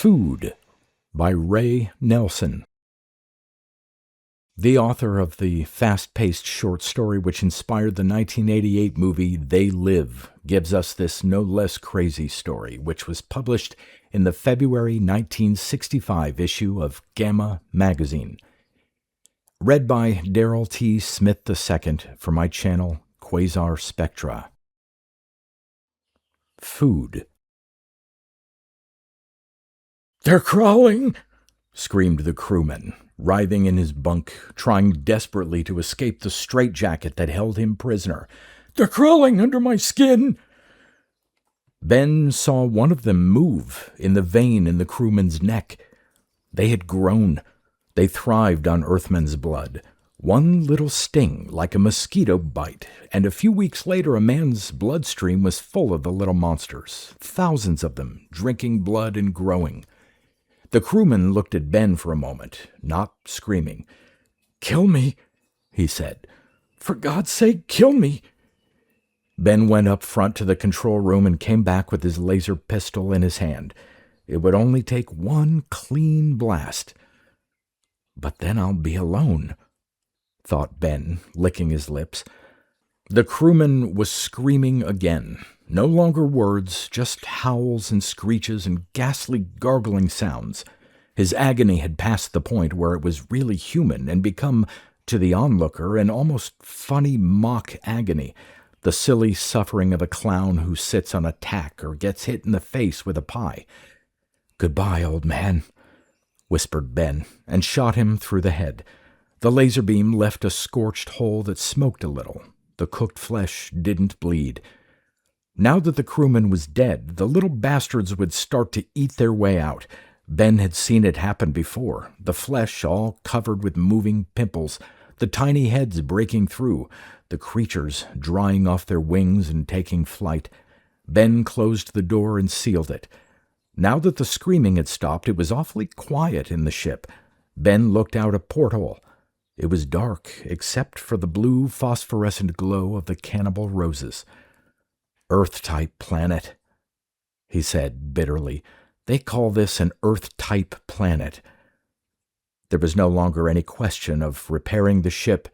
Food by Ray Nelson. The author of the fast-paced short story which inspired the 1988 movie They Live gives us this no less crazy story, which was published in the February 1965 issue of Gamma magazine. Read by Darrell T. Smith II for my channel Quasar Spectra. Food. "They're crawling!" screamed the crewman, writhing in his bunk, trying desperately to escape the straitjacket that held him prisoner. "They're crawling under my skin!" Ben saw one of them move in the vein in the crewman's neck. They had grown. They thrived on Earthman's blood. One little sting, like a mosquito bite, and a few weeks later a man's bloodstream was full of the little monsters, thousands of them, drinking blood and growing. The crewman looked at Ben for a moment, not screaming. "Kill me," he said. "For God's sake, kill me." Ben went up front to the control room and came back with his laser pistol in his hand. It would only take one clean blast. "But then I'll be alone," thought Ben, licking his lips. The crewman was screaming again. No longer words, just howls and screeches and ghastly gargling sounds. His agony had passed the point where it was really human and become, to the onlooker, an almost funny mock agony, the silly suffering of a clown who sits on a tack or gets hit in the face with a pie. "Goodbye, old man," whispered Ben, and shot him through the head. The laser beam left a scorched hole that smoked a little. The cooked flesh didn't bleed. Now that the crewman was dead, the little bastards would start to eat their way out. Ben had seen it happen before, the flesh all covered with moving pimples, the tiny heads breaking through, the creatures drying off their wings and taking flight. Ben closed the door and sealed it. Now that the screaming had stopped, it was awfully quiet in the ship. Ben looked out a porthole. It was dark, except for the blue phosphorescent glow of the cannibal roses. "Earth-type planet," he said bitterly. "They call this an Earth-type planet." There was no longer any question of repairing the ship.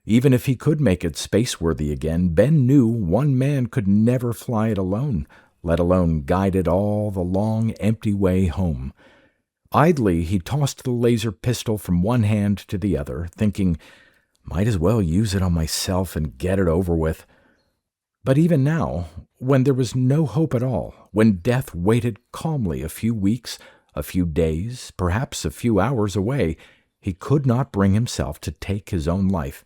Even if he could make it space-worthy again, Ben knew one man could never fly it alone, let alone guide it all the long, empty way home. Idly, he tossed the laser pistol from one hand to the other, thinking, might as well use it on myself and get it over with. But even now, when there was no hope at all, when death waited calmly a few weeks, a few days, perhaps a few hours away, he could not bring himself to take his own life.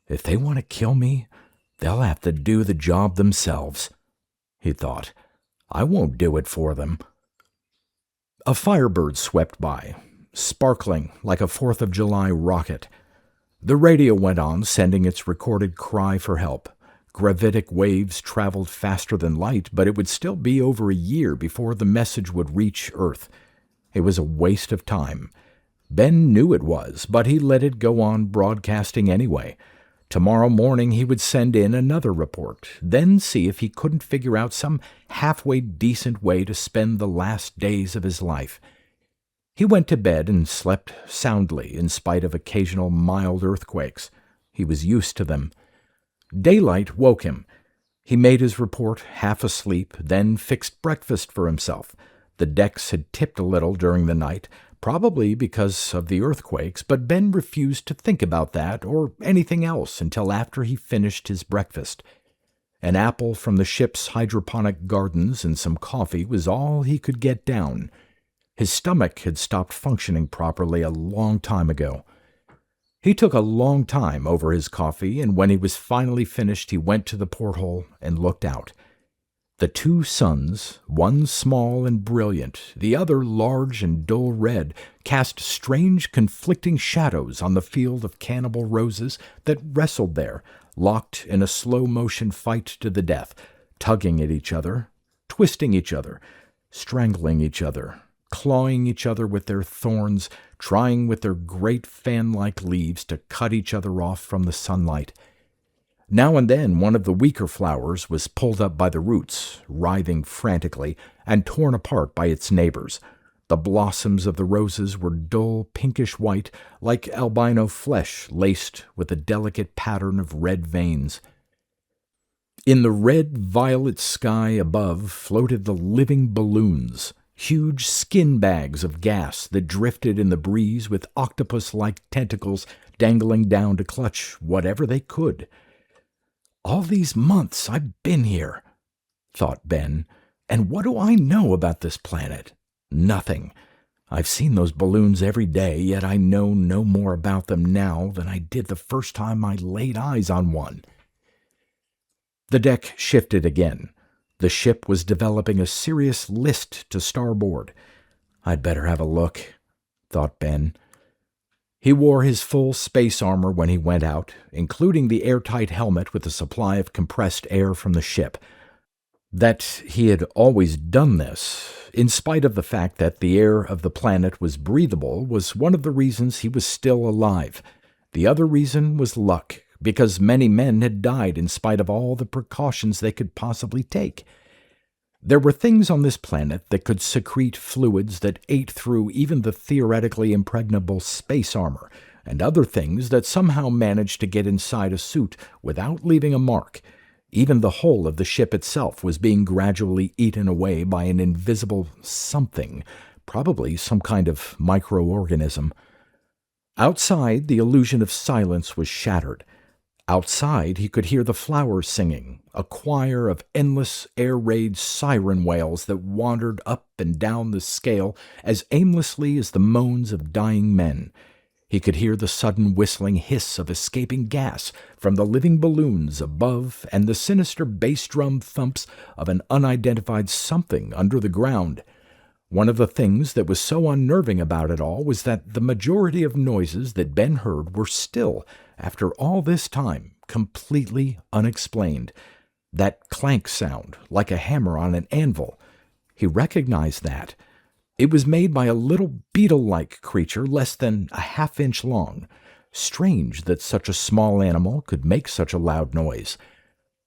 "If they want to kill me, they'll have to do the job themselves," he thought. "I won't do it for them." A Firebird swept by, sparkling like a 4th of July rocket. The radio went on, sending its recorded cry for help. Gravitic waves traveled faster than light, but it would still be over a year before the message would reach Earth. It was a waste of time. Ben knew it was, but he let it go on broadcasting anyway. Tomorrow morning he would send in another report, then see if he couldn't figure out some halfway decent way to spend the last days of his life. He went to bed and slept soundly in spite of occasional mild earthquakes. He was used to them. Daylight woke him. He made his report half asleep, then fixed breakfast for himself. The decks had tipped a little during the night, probably because of the earthquakes, but Ben refused to think about that or anything else until after he finished his breakfast. An apple from the ship's hydroponic gardens and some coffee was all he could get down. His stomach had stopped functioning properly a long time ago. He took a long time over his coffee, and when he was finally finished, he went to the porthole and looked out. The two suns, one small and brilliant, the other large and dull red, cast strange conflicting shadows on the field of cannibal roses that wrestled there, locked in a slow-motion fight to the death, tugging at each other, twisting each other, strangling each other, clawing each other with their thorns, trying with their great fan-like leaves to cut each other off from the sunlight. Now and then one of the weaker flowers was pulled up by the roots, writhing frantically, and torn apart by its neighbors. The blossoms of the roses were dull pinkish white, like albino flesh laced with a delicate pattern of red veins. In the red-violet sky above floated the living balloons, huge skin bags of gas that drifted in the breeze with octopus-like tentacles dangling down to clutch whatever they could. All these months I've been here, thought Ben, and what do I know about this planet? Nothing. I've seen those balloons every day, yet I know no more about them now than I did the first time I laid eyes on one. The deck shifted again. The ship was developing a serious list to starboard. I'd better have a look, thought Ben. He wore his full space armor when he went out, including the airtight helmet with a supply of compressed air from the ship. That he had always done this, in spite of the fact that the air of the planet was breathable, was one of the reasons he was still alive. The other reason was luck, because many men had died in spite of all the precautions they could possibly take. There were things on this planet that could secrete fluids that ate through even the theoretically impregnable space armor, and other things that somehow managed to get inside a suit without leaving a mark. Even the hull of the ship itself was being gradually eaten away by an invisible something, probably some kind of microorganism. Outside, the illusion of silence was shattered. Outside, he could hear the flowers singing, a choir of endless air-raid siren wails that wandered up and down the scale as aimlessly as the moans of dying men. He could hear the sudden whistling hiss of escaping gas from the living balloons above and the sinister bass drum thumps of an unidentified something under the ground. One of the things that was so unnerving about it all was that the majority of noises that Ben heard were still, after all this time, completely unexplained. That clank sound, like a hammer on an anvil. He recognized that. It was made by a little beetle-like creature less than a half-inch long. Strange that such a small animal could make such a loud noise.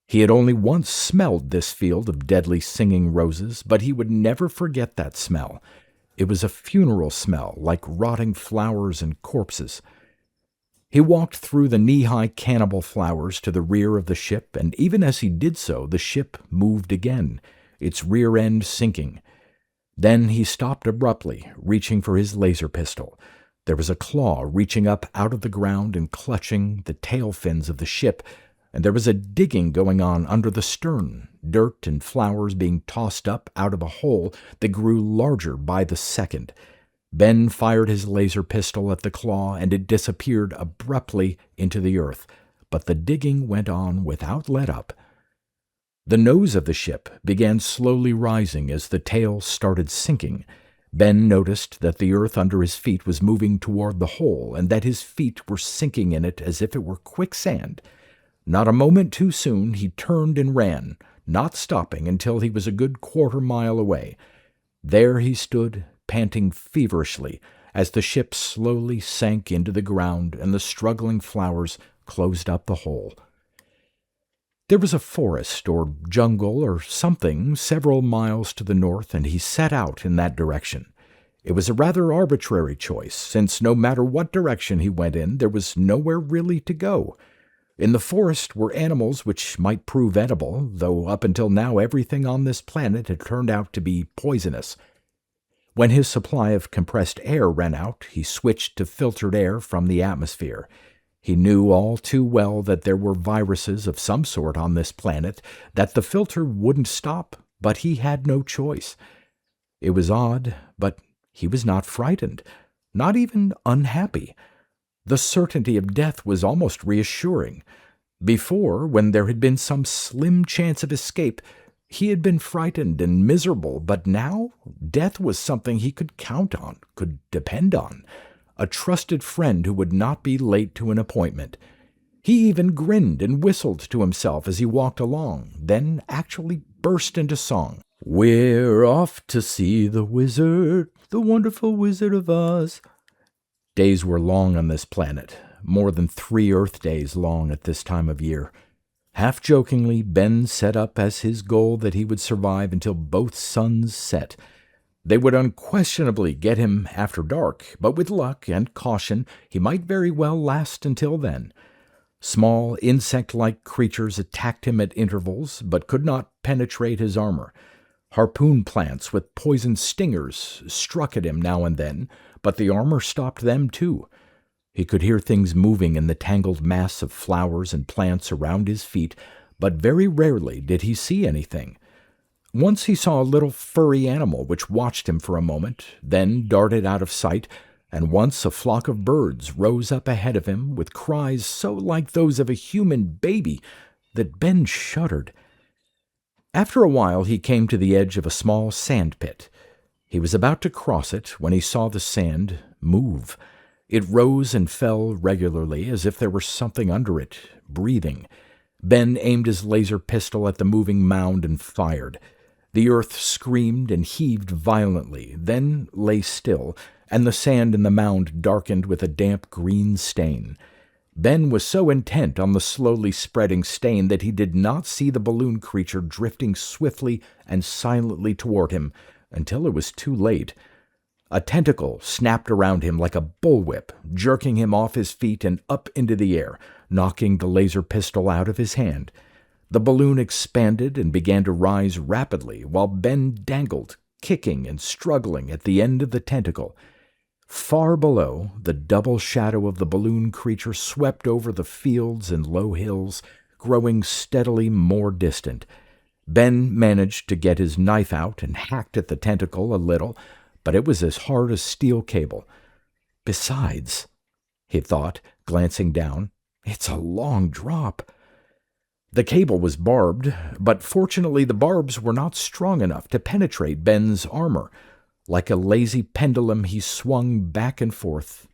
He had only once smelled this field of deadly singing roses, but he would never forget that smell. It was a funeral smell, like rotting flowers and corpses. He walked through the knee-high cannibal flowers to the rear of the ship, and even as he did so, the ship moved again, its rear end sinking. Then he stopped abruptly, reaching for his laser pistol. There was a claw reaching up out of the ground and clutching the tail fins of the ship, and there was a digging going on under the stern, dirt and flowers being tossed up out of a hole that grew larger by the second. Ben fired his laser pistol at the claw, and it disappeared abruptly into the earth, but the digging went on without let-up. The nose of the ship began slowly rising as the tail started sinking. Ben noticed that the earth under his feet was moving toward the hole, and that his feet were sinking in it as if it were quicksand. Not a moment too soon, he turned and ran, not stopping until he was a good quarter-mile away. There he stood, panting feverishly, as the ship slowly sank into the ground and the struggling flowers closed up the hole. There was a forest or jungle or something several miles to the north, and he set out in that direction. It was a rather arbitrary choice, since no matter what direction he went in, there was nowhere really to go. In the forest were animals which might prove edible, though up until now everything on this planet had turned out to be poisonous. When his supply of compressed air ran out, he switched to filtered air from the atmosphere. He knew all too well that there were viruses of some sort on this planet, that the filter wouldn't stop, but he had no choice. It was odd, but he was not frightened, not even unhappy. The certainty of death was almost reassuring. Before, when there had been some slim chance of escape, he had been frightened and miserable, but now death was something he could count on, could depend on. A trusted friend who would not be late to an appointment. He even grinned and whistled to himself as he walked along, then actually burst into song. "We're off to see the wizard, the wonderful Wizard of Oz." Days were long on this planet, more than 3 Earth days long at this time of year. Half-jokingly, Ben set up as his goal that he would survive until both suns set. They would unquestionably get him after dark, but with luck and caution he might very well last until then. Small insect-like creatures attacked him at intervals, but could not penetrate his armor. Harpoon plants with poisoned stingers struck at him now and then, but the armor stopped them too. He could hear things moving in the tangled mass of flowers and plants around his feet, but very rarely did he see anything. Once he saw a little furry animal which watched him for a moment, then darted out of sight, and once a flock of birds rose up ahead of him with cries so like those of a human baby that Ben shuddered. After a while he came to the edge of a small sand pit. He was about to cross it when he saw the sand move. It rose and fell regularly as if there were something under it, breathing. Ben aimed his laser pistol at the moving mound and fired. The earth screamed and heaved violently, then lay still, and the sand in the mound darkened with a damp green stain. Ben was so intent on the slowly spreading stain that he did not see the balloon creature drifting swiftly and silently toward him until it was too late. A tentacle snapped around him like a bullwhip, jerking him off his feet and up into the air, knocking the laser pistol out of his hand. The balloon expanded and began to rise rapidly while Ben dangled, kicking and struggling at the end of the tentacle. Far below, the double shadow of the balloon creature swept over the fields and low hills, growing steadily more distant. Ben managed to get his knife out and hacked at the tentacle a little, but it was as hard as steel cable. Besides, he thought, glancing down, it's a long drop. The cable was barbed, but fortunately the barbs were not strong enough to penetrate Ben's armor. Like a lazy pendulum he swung back and forth,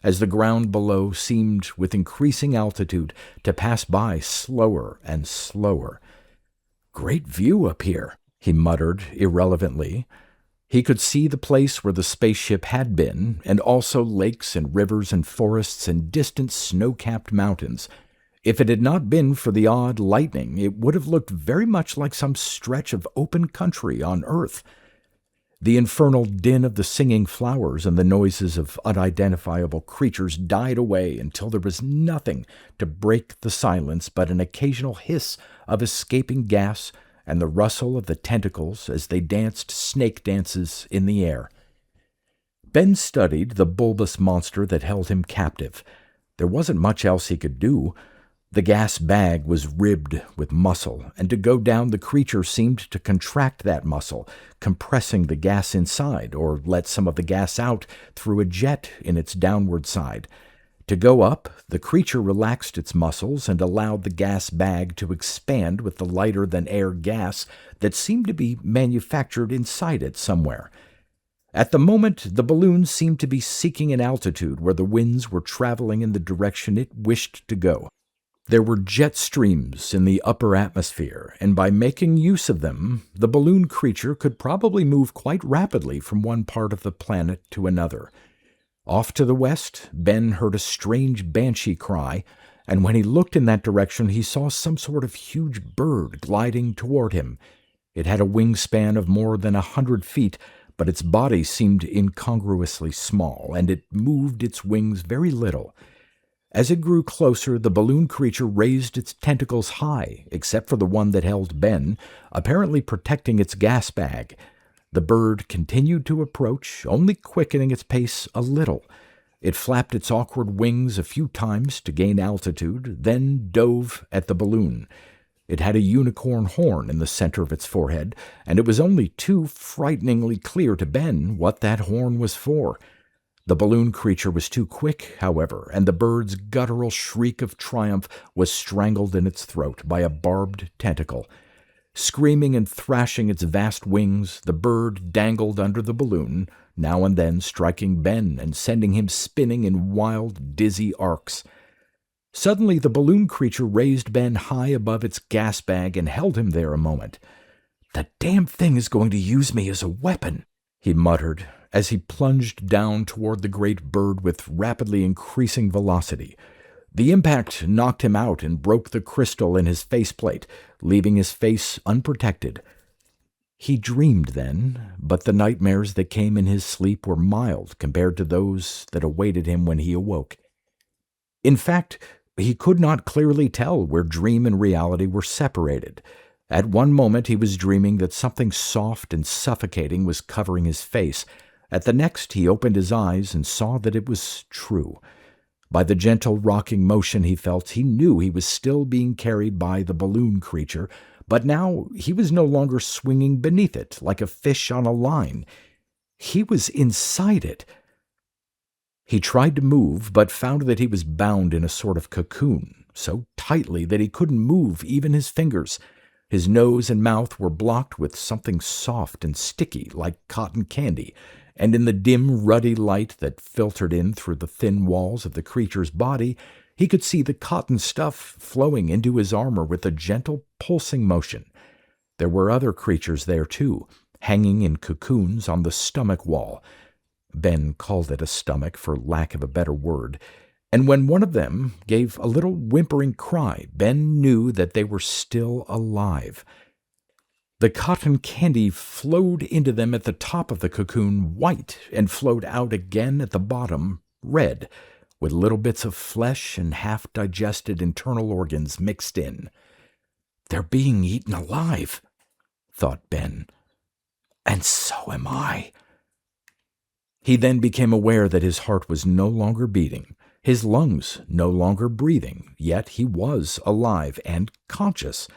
as the ground below seemed, with increasing altitude, to pass by slower and slower. "Great view up here," he muttered irrelevantly. He could see the place where the spaceship had been, and also lakes and rivers and forests and distant snow-capped mountains. If it had not been for the odd lightning, it would have looked very much like some stretch of open country on Earth. The infernal din of the singing flowers and the noises of unidentifiable creatures died away until there was nothing to break the silence but an occasional hiss of escaping gas and the rustle of the tentacles as they danced snake dances in the air. Ben studied the bulbous monster that held him captive. There wasn't much else he could do. The gas bag was ribbed with muscle, and to go down the creature seemed to contract that muscle, compressing the gas inside, or let some of the gas out through a jet in its downward side. To go up, the creature relaxed its muscles and allowed the gas bag to expand with the lighter-than-air gas that seemed to be manufactured inside it somewhere. At the moment, the balloon seemed to be seeking an altitude where the winds were traveling in the direction it wished to go. There were jet streams in the upper atmosphere, and by making use of them, the balloon creature could probably move quite rapidly from one part of the planet to another. Off to the west, Ben heard a strange banshee cry, and when he looked in that direction, he saw some sort of huge bird gliding toward him. It had a wingspan of more than 100 feet, but its body seemed incongruously small, and it moved its wings very little. As it grew closer, the balloon creature raised its tentacles high, except for the one that held Ben, apparently protecting its gas bag. The bird continued to approach, only quickening its pace a little. It flapped its awkward wings a few times to gain altitude, then dove at the balloon. It had a unicorn horn in the center of its forehead, and it was only too frighteningly clear to Ben what that horn was for. The balloon creature was too quick, however, and the bird's guttural shriek of triumph was strangled in its throat by a barbed tentacle. Screaming and thrashing its vast wings, the bird dangled under the balloon, now and then striking Ben and sending him spinning in wild, dizzy arcs. Suddenly the balloon creature raised Ben high above its gas bag and held him there a moment. "The damn thing is going to use me as a weapon," he muttered, as he plunged down toward the great bird with rapidly increasing velocity. The impact knocked him out and broke the crystal in his faceplate, leaving his face unprotected. He dreamed then, but the nightmares that came in his sleep were mild compared to those that awaited him when he awoke. In fact, he could not clearly tell where dream and reality were separated. At one moment he was dreaming that something soft and suffocating was covering his face. At the next he opened his eyes and saw that it was true. By the gentle rocking motion he felt, he knew he was still being carried by the balloon creature, but now he was no longer swinging beneath it like a fish on a line. He was inside it. He tried to move, but found that he was bound in a sort of cocoon, so tightly that he couldn't move even his fingers. His nose and mouth were blocked with something soft and sticky like cotton candy, and in the dim, ruddy light that filtered in through the thin walls of the creature's body, he could see the cotton stuff flowing into his armor with a gentle, pulsing motion. There were other creatures there, too, hanging in cocoons on the stomach wall. Ben called it a stomach for lack of a better word, and when one of them gave a little whimpering cry, Ben knew that they were still alive. The cotton candy flowed into them at the top of the cocoon white and flowed out again at the bottom red, with little bits of flesh and half-digested internal organs mixed in. "They're being eaten alive," thought Ben. "And so am I." He then became aware that his heart was no longer beating, his lungs no longer breathing, yet he was alive and conscious.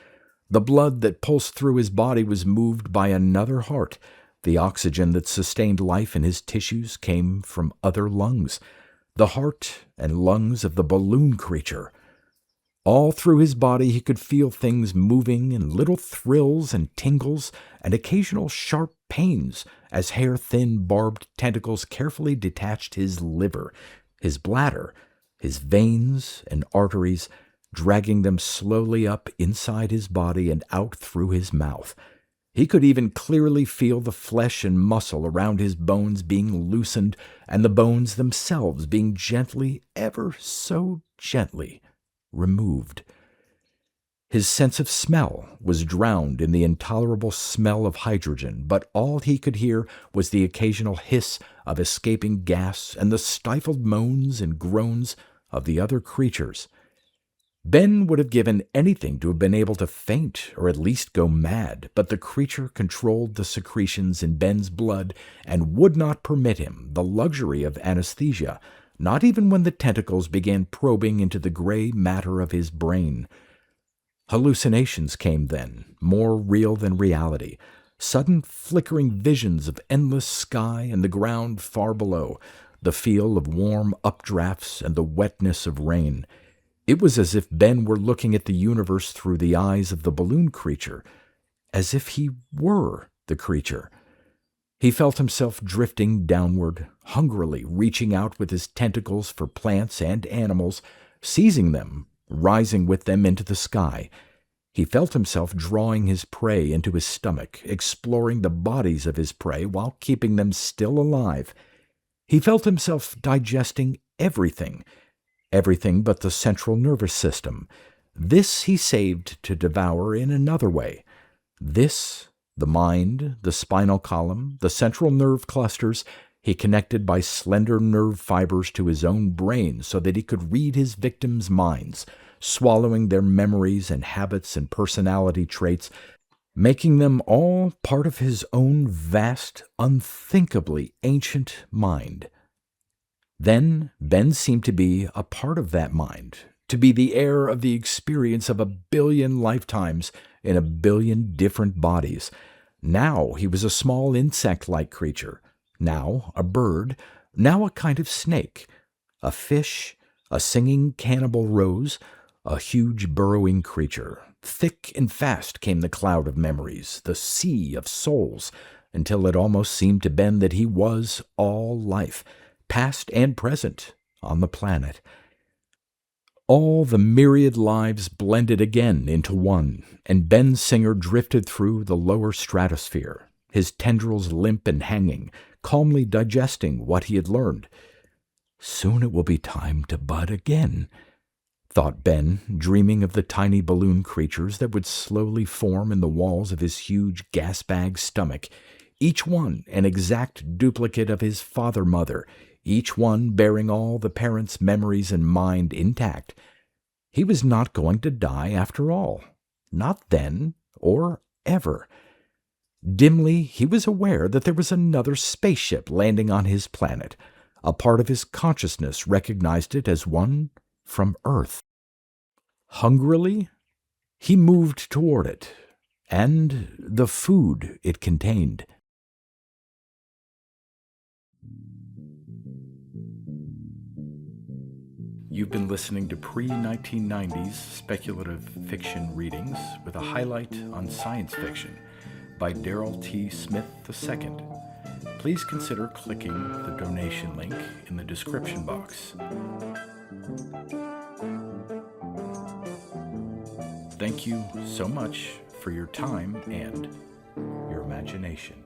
The blood that pulsed through his body was moved by another heart. The oxygen that sustained life in his tissues came from other lungs, the heart and lungs of the balloon creature. All through his body he could feel things moving in little thrills and tingles and occasional sharp pains as hair-thin barbed tentacles carefully detached his liver, his bladder, his veins and arteries, dragging them slowly up inside his body and out through his mouth. He could even clearly feel the flesh and muscle around his bones being loosened and the bones themselves being gently, ever so gently, removed. His sense of smell was drowned in the intolerable smell of hydrogen, but all he could hear was the occasional hiss of escaping gas and the stifled moans and groans of the other creatures. Ben would have given anything to have been able to faint or at least go mad, but the creature controlled the secretions in Ben's blood and would not permit him the luxury of anesthesia, not even when the tentacles began probing into the gray matter of his brain. Hallucinations came then, more real than reality, sudden flickering visions of endless sky and the ground far below, the feel of warm updrafts and the wetness of rain. It was as if Ben were looking at the universe through the eyes of the balloon creature, as if he were the creature. He felt himself drifting downward, hungrily reaching out with his tentacles for plants and animals, seizing them, rising with them into the sky. He felt himself drawing his prey into his stomach, exploring the bodies of his prey while keeping them still alive. He felt himself digesting everything but the central nervous system. This he saved to devour in another way. This, the mind, the spinal column, the central nerve clusters, he connected by slender nerve fibers to his own brain so that he could read his victims' minds, swallowing their memories and habits and personality traits, making them all part of his own vast, unthinkably ancient mind. Then Ben seemed to be a part of that mind, to be the heir of the experience of 1 billion lifetimes in 1 billion different bodies. Now he was a small insect-like creature, now a bird, now a kind of snake, a fish, a singing cannibal rose, a huge burrowing creature. Thick and fast came the cloud of memories, the sea of souls, until it almost seemed to Ben that he was all life, past and present, on the planet. All the myriad lives blended again into one, and Ben Singer drifted through the lower stratosphere, his tendrils limp and hanging, calmly digesting what he had learned. Soon it will be time to bud again. thought Ben, dreaming of the tiny balloon creatures that would slowly form in the walls of his huge gas-bag stomach, each one an exact duplicate of his father-mother, each one bearing all the parents' memories and mind intact. He was not going to die after all. Not then, or ever. Dimly, he was aware that there was another spaceship landing on his planet. A part of his consciousness recognized it as one from Earth. Hungrily, he moved toward it, and the food it contained. You've been listening to pre-1990s speculative fiction readings with a highlight on science fiction by Darrell T. Smith II. Please consider clicking the donation link in the description box. Thank you so much for your time and your imagination.